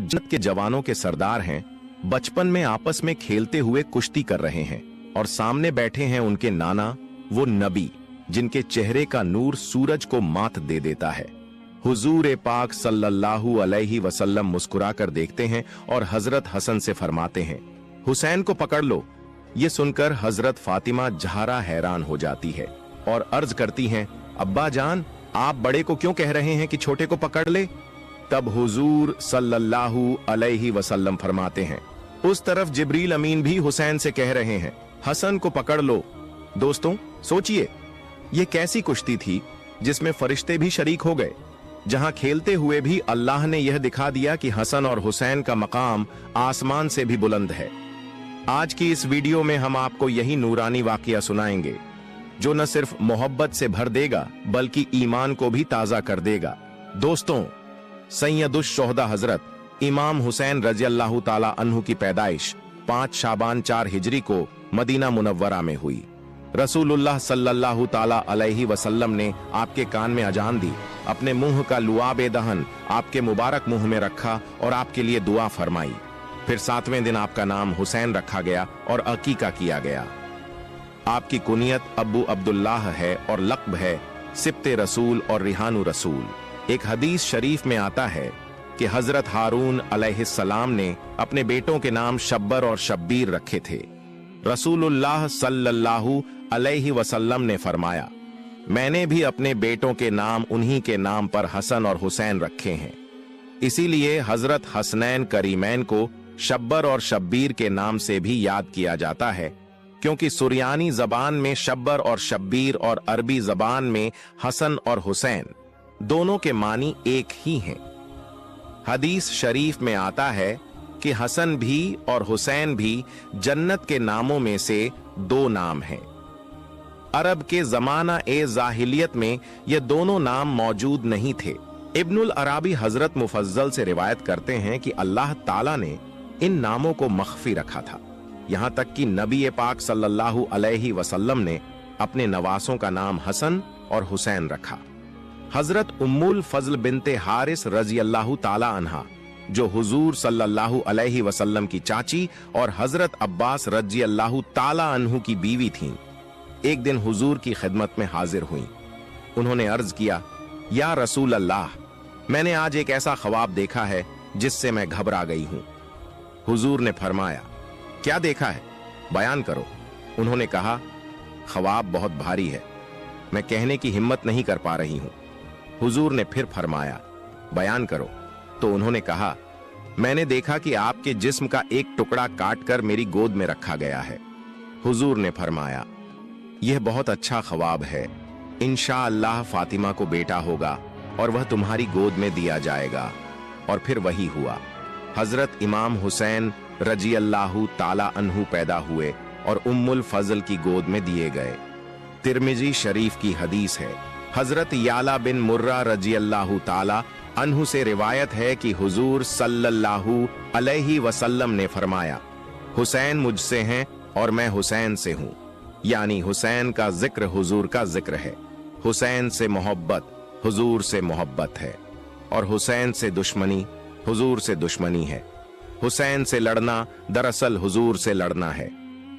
जन्नत के जवानों के सरदार हैं, बचपन में आपस में खेलते हुए कुश्ती कर रहे हैं और सामने बैठे हैं उनके नाना, वो नबी जिनके चेहरे का नूर सूरज को मात दे देता है। हुजूर पाक सल्लल्लाहु अलैहि वसल्लम मुस्कुराकर देखते हैं और हजरत हसन से फरमाते हैं, हुसैन को पकड़ लो। ये सुनकर हजरत फातिमा ज़हरा हैरान हो जाती है और अर्ज करती हैं, अब्बा जान, आप बड़े को क्यों कह रहे हैं कि छोटे को पकड़ ले? तब हुजूर सल्लल्लाहु अलैहि वसल्लम फरमाते हैं, उस तरफ जिब्रील अमीन भी हुसैन से कह रहे हैं, हसन को पकड़ लो। दोस्तों सोचिए, ये कैसी कुश्ती थी जिसमें फरिश्ते भी शरीक हो गए, जहां खेलते हुए भी अल्लाह ने यह दिखा दिया कि हसन और हुसैन का मकाम आसमान से भी बुलंद है। आज की इस वीडियो में हम आपको यही नूरानी वाकया सुनाएंगे जो न सिर्फ मोहब्बत से भर देगा बल्कि ईमान को भी ताजा कर देगा। दोस्तों, सैयदुश शोहदा हजरत इमाम हुसैन रजी अल्लाह ताला अन्हु की पैदाइश 5 शाबान 4 हिजरी को मदीना मुनव्वरा में हुई। रसूलुल्लाह सल्लल्लाहु ताला अलैहि वसल्लम ने आपके कान में अजान दी, अपने मुंह का लुआब दहन आपके मुबारक मुंह में रखा और आपके लिए दुआ फरमाई। फिर 7वें दिन आपका नाम हुसैन रखा गया और अकीका किया गया। आपकी कुनियत अब्बू अब्दुल्लाह है और लक़्ब है सिब्ते रसूल और रिहानु रसूल। एक हदीस शरीफ में आता है कि हजरत हारून अलैहिस्सलाम ने अपने बेटों के नाम शब्बर और शब्बीर रखे थे। रसूलुल्लाह सल्लल्लाहु अलैहि वसल्लम ने फरमाया, मैंने भी अपने बेटों के नाम उन्हीं के नाम पर हसन और हुसैन रखे हैं। इसीलिए हजरत हसनैन करीमैन को शब्बर और शब्बीर के नाम से भी याद किया जाता है, क्योंकि सुरियानी जबान में शब्बर और शब्बीर और अरबी जबान में हसन और हुसैन दोनों के मानी एक ही हैं। हदीस शरीफ में आता है कि हसन भी और हुसैन भी जन्नत के नामों में से 2 नाम हैं। अरब के जमाना ए जाहिलियत में ये दोनों नाम मौजूद नहीं थे। इब्नुल अराबी हजरत मुफज्जल से रिवायत करते हैं कि अल्लाह ताला ने इन नामों को मख्फी रखा था, यहां तक कि नबी पाक सल्लल्लाहु अलैहि वसल्लम ने अपने नवासों का नाम हसन और हुसैन रखा। हजरत उम्मुल फजल बिनते हारिस रजी अल्लाह ताला अन्हा, जो हुजूर सल्लल्लाहु अलैहि वसल्लम की चाची और हजरत अब्बास रजी अल्लाह ताला अन्हु की बीवी थीं, एक दिन हुजूर की खिदमत में हाजिर हुईं। उन्होंने अर्ज किया, या रसूल अल्लाह, मैंने आज एक ऐसा ख्वाब देखा है जिससे मैं घबरा गई हूं। हुजूर ने फरमाया, क्या देखा है, बयान करो। उन्होंने कहा, ख्वाब बहुत भारी है, मैं कहने की हिम्मत नहीं कर पा रही हूं। हुजूर ने फिर फरमाया, बयान करो। तो उन्होंने कहा, मैंने देखा कि आपके जिस्म का एक टुकड़ा काट कर मेरी गोद में रखा गया है। हुजूर ने फरमाया, यह बहुत अच्छा ख्वाब है, इंशाअल्लाह फातिमा को बेटा होगा और वह तुम्हारी गोद में दिया जाएगा। और फिर वही हुआ। हजरत इमाम हुसैन रजी अल्लाह ताला अन्हु पैदा हुए और उम्मुल फजल की गोद में दिए गए। तिरमिजी शरीफ की हदीस है, हजरत याला बिन मुर्रा रजी अल्लाह ताला अन्हु से रिवायत है कि हुजूर सल्लल्लाहु अलैहि वसल्लम ने फरमाया, हुसैन मुझसे हैं और मैं हुसैन से हूं। यानी हुसैन का जिक्र हुजूर का जिक्र है। हुसैन से मोहब्बत हुजूर से मोहब्बत है और हुसैन से दुश्मनी हुजूर से दुश्मनी है। हुसैन से लड़ना दरअसल हुजूर से लड़ना है।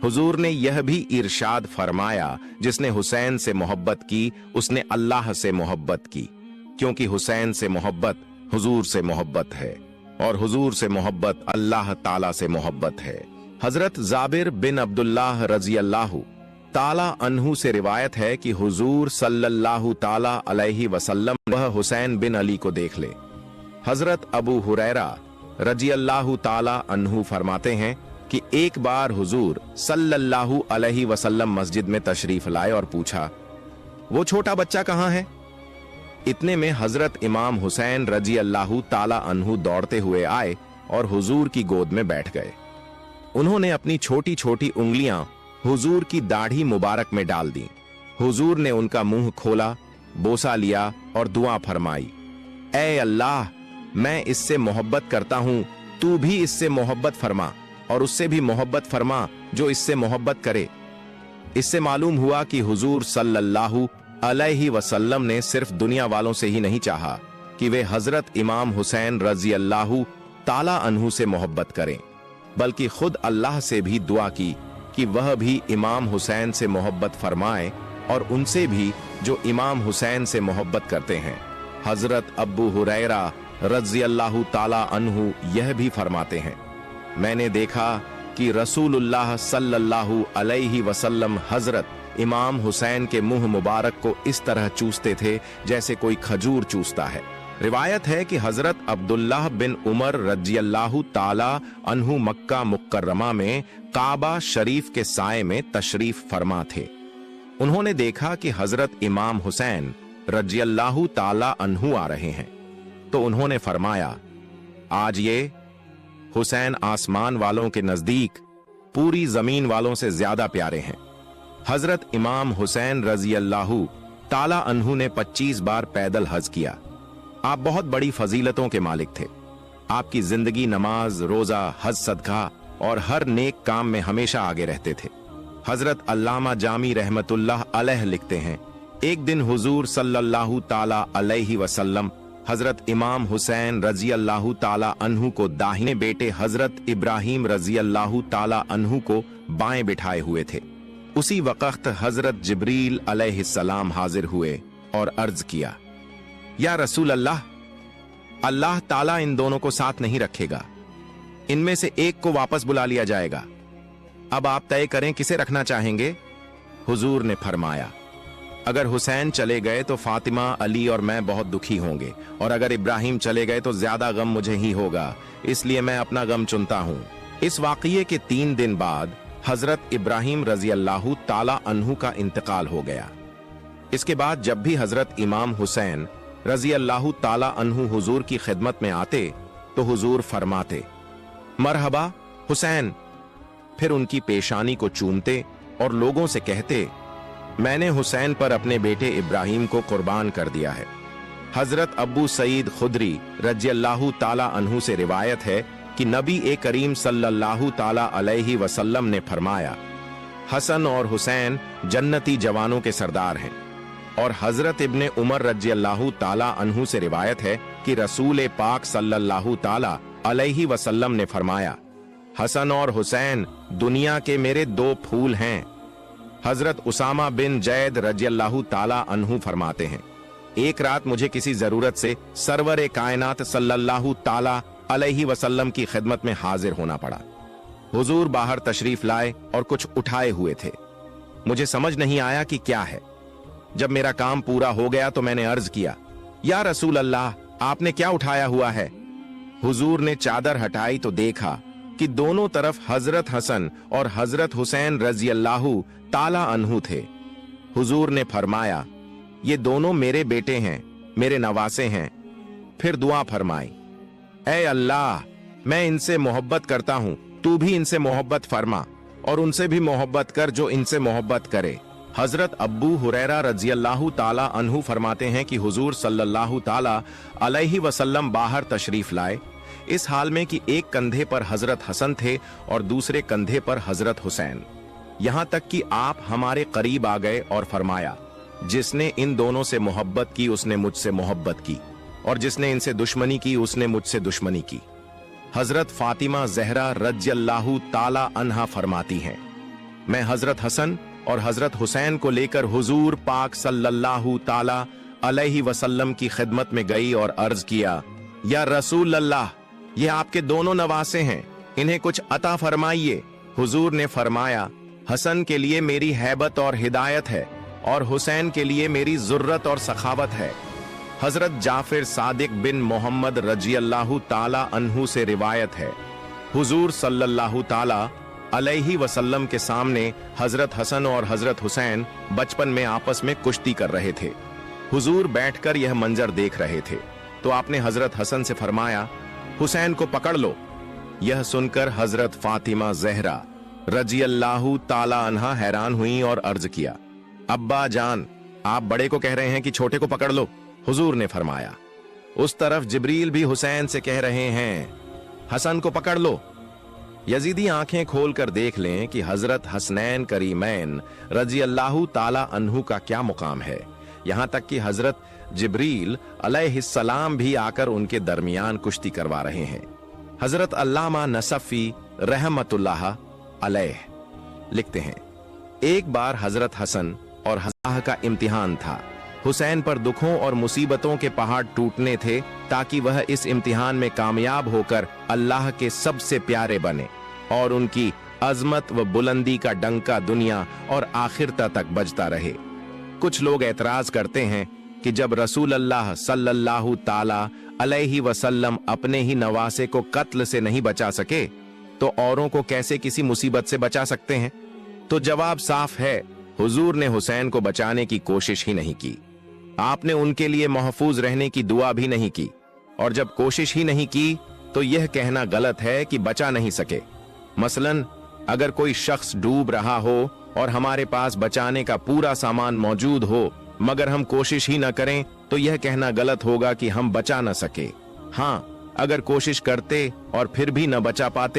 हुजूर ने यह भी इरशाद फरमाया, जिसने हुसैन से मोहब्बत की उसने अल्लाह से मोहब्बत की, क्योंकि हुसैन से मोहब्बत हुजूर से मोहब्बत है और हुजूर से मोहब्बत अल्लाह ताला से मोहब्बत है। हजरत जाबिर बिन अब्दुल्लाह रजी अल्लाह ताला अन्हु से रिवायत है कि हुजूर सल्लल्लाहु ताला अलैहि वसल्लम वह हुसैन बिन अली को देख ले। हजरत अबू हुरैरा रजी अल्लाह ताला अन्हु फरमाते हैं कि एक बार हुजूर सल्लल्लाहु अलैहि वसल्लम मस्जिद में तशरीफ लाए और पूछा, वो छोटा बच्चा कहाँ है? इतने में हजरत इमाम हुसैन रजी अल्लाह ताला अन्हु दौड़ते हुए आए और हुजूर की गोद में बैठ गए। उन्होंने अपनी छोटी छोटी उंगलियां हुजूर की दाढ़ी मुबारक में डाल दी। हुजूर ने उनका मुंह खोला, बोसा लिया और दुआ फरमाई, ऐ अल्लाह, मैं इससे मोहब्बत करता हूं, तू भी इससे मोहब्बत फरमा और उससे भी मोहब्बत फरमा जो इससे मोहब्बत करे। इससे मालूम हुआ कि हुजूर सल्लल्लाहु अलैहि वसल्लम ने सिर्फ दुनिया वालों से ही नहीं चाहा कि वे हजरत इमाम हुसैन रजी अल्लाहु ताला अन्हु से मोहब्बत करें, बल्कि खुद अल्लाह से भी दुआ की कि वह भी इमाम हुसैन से मोहब्बत फरमाए और उनसे भी जो इमाम हुसैन से मोहब्बत करते हैं। हजरत अबू हुरैरा रज़ी अल्लाहु ताला अन्हु यह भी फरमाते हैं, मैंने देखा कि रसूलुल्लाह सल्लल्लाहु अलैहि वसल्लम हजरत इमाम हुसैन के मुंह मुबारक को इस तरह चूसते थे जैसे कोई खजूर चूसता है। रिवायत है कि हजरत अब्दुल्लाह बिन उमर रज़ियल्लाहु ताला अन्हु मक्का मुकर्रमा में काबा शरीफ के साए में तशरीफ फरमा थे। उन्होंने देखा कि हजरत इमाम हुसैन रज़ियल्लाहु ताला अन्हु आ रहे हैं, तो उन्होंने फरमाया, आज ये हुसैन आसमान वालों के नजदीक पूरी जमीन वालों से ज्यादा प्यारे हैं। हजरत इमाम हुसैन रज़ियल्लाहु ताला अन्हु ने 25 बार पैदल हज किया। आप बहुत बड़ी फजीलतों के मालिक थे। आपकी जिंदगी नमाज, रोजा, हज, सदका और हर नेक काम में हमेशा आगे रहते थे। हजरत अल्लामा जामी रहमतुल्लाह अलैह लिखते हैं, एक दिन हुजूर सल्लल्लाहु ताला अलैहि वसल्लम हजरत इमाम हुसैन रज़ियल्लाहु ताला अन्हु को दाहिने बेटे हजरत इब्राहिम रज़ियल्लाहु ताला अन्हु को बाएं बिठाए हुए थे। उसी वक्त हजरत जिब्रील अलैहिस्सलाम हाजिर हुए और अर्ज किया, या रसूल अल्लाह, अल्लाह ताला इन दोनों को साथ नहीं रखेगा, इनमें से एक को वापस बुला लिया जाएगा। अब आप तय करें किसे रखना चाहेंगे। हुजूर ने फरमाया, अगर हुसैन चले गए तो फातिमा, अली और मैं बहुत दुखी होंगे, और अगर इब्राहिम चले गए तो ज्यादा गम मुझे ही होगा, इसलिए मैं अपना गम चुनता हूं। इस वाकये के 3 दिन बाद हजरत इब्राहिम रज़ियल्लाहु ताला अन्हु का इंतकाल हो गया। इसके बाद जब भी हजरत इमाम हुसैन रज़ियल्लाहु ताला अन्हु हुजूर की खिदमत में आते तो हुजूर फरमाते, मरहबा हुसैन। फिर उनकी पेशानी को चूमते और लोगों से कहते, मैंने हुसैन पर अपने बेटे इब्राहिम को कुर्बान कर दिया है। हजरत अबू सईद खुदरी रज़ियल्लाहु ताला अन्हु से रिवायत है कि नबी करीम सल्लल्लाहु ताला अलैहि वसल्लम ने फरमाया, हसन और हुसैन जन्नती जवानों के सरदार हैं। और हजरत इब्ने उमर रज़ियल्लाहु ताला अन्हु से रिवायत है कि रसूल पाक सल्लल्लाहु ताला अलैहि वसल्लम ने फरमाया, हसन और हुसैन दुनिया के मेरे 2 फूल हैं। हजरत उसामा बिन जैद रज़ियल्लाहु ताला अन्हु फरमाते हैं, एक रात मुझे किसी जरूरत से सरवर कायनात सल्लल्लाहु ताला अलैहि वसल्लम की खिदमत में हाजिर होना पड़ा। हुजूर बाहर तशरीफ लाए और कुछ उठाए हुए थे। मुझे समझ नहीं आया कि क्या है। जब मेरा काम पूरा हो गया तो मैंने अर्ज किया, या रसूल अल्लाह, आपने क्या उठाया हुआ है। हुजूर ने चादर हटाई तो देखा कि दोनों तरफ हजरत हसन और हजरत हुसैन रज़ियल्लाहु ताला अन्हु थे। हुजूर ने फरमाया, ये दोनों मेरे बेटे हैं, मेरे नवासे हैं। फिर दुआ फरमाई, ऐ अल्लाह, मैं इनसे मोहब्बत करता हूं, तू भी इनसे मोहब्बत फरमा और उनसे भी मोहब्बत कर जो इनसे मोहब्बत करे। हजरत अब्बू हुरैरा रज़ियल्लाहु ताला अन्हु फरमाते हैं कि हुजूर सल्लल्लाहु ताला अलैहि वसल्लम बाहर तशरीफ लाए, इस हाल में कि एक कंधे पर हजरत हसन थे और दूसरे कंधे पर हजरत हुसैन। यहां तक कि आप हमारे करीब आ गए और फरमाया, जिसने इन दोनों से मोहब्बत की उसने मुझसे मोहब्बत की, और जिसने इनसे दुश्मनी की उसने मुझसे दुश्मनी की। हजरत फातिमा ज़हरा रज़ियल्लाहु ताला अन्हा फरमाती हैं, मैं हजरत हसन और हजरत हुसैन को लेकर हुजूर पाक सल्लल्लाहु ताला अलैहि वसल्लम की खिदमत में गई और अर्ज किया, या रसूल अल्लाह, ये आपके दोनों नवासे हैं, इन्हें कुछ अता फरमाइए। हुजूर ने फरमाया, हसन के लिए मेरी हैबत और हिदायत है और हुसैन के लिए मेरी जुर्रत और सखावत है। हजरत जाफिर सादिक बिन मोहम्मद रज़ियल्लाहु ताला अन्हु से रिवायत है, हुजूर सल्लल्लाहु ताला अलैहि वसल्लम के सामने हजरत हसन और हजरत हुसैन बचपन में आपस में कुश्ती कर रहे थे। हुजूर बैठकर यह मंजर देख रहे थे तो आपने हजरत हसन से फरमाया, हुसैन को पकड़ लो। यह सुनकर हजरत फातिमा ज़हरा रज़ियल्लाहु ताला अन्हा हैरान हुई और अर्ज किया, अब्बा जान, आप बड़े को कह रहे हैं कि छोटे को पकड़ लो। हुजूर ने फरमाया, उस तरफ जिब्रील भी हुसैन से कह रहे हैं, हसन को पकड़ लो। यजीदी आंखें खोलकर देख लें कि हजरत हसनैन करीमैन रज़ियल्लाहु ताला अन्हु का क्या मुकाम है। यहां तक कि हजरत जिब्रील अलैहिस्सलाम भी आकर उनके दरमियान कुश्ती करवा रहे हैं। हजरत अल्लामा नसफी रहमतुल्लाह अलैह लिखते हैं, एक बार हजरत हसन और हज़ाह का इम्तिहान था। हुसैन पर दुखों और मुसीबतों के पहाड़ टूटने थे ताकि वह इस इम्तिहान में कामयाब होकर अल्लाह के सबसे प्यारे बने और उनकी अजमत व बुलंदी का डंका दुनिया और आखिरता तक बजता रहे। कुछ लोग एतराज करते हैं कि जब रसूल अल्लाह सल्लल्लाहु ताला अलैहि वसल्लम अपने ही नवासे को कत्ल से नहीं बचा सके तो औरों को कैसे किसी मुसीबत से बचा सकते हैं? तो जवाब साफ है, हुजूर ने हुसैन को बचाने की कोशिश ही नहीं की। आपने उनके लिए महफूज रहने की दुआ भी नहीं की, और जब कोशिश ही नहीं की तो यह कहना गलत है कि बचा नहीं सके। मसलन अगर कोई शख्स डूब रहा हो और हमारे पास बचाने का पूरा सामान मौजूद हो मगर हम कोशिश ही न करें तो यह कहना गलत होगा कि हम बचा न सके। हाँ, अगर कोशिश करते और फिर भी न बचा पाते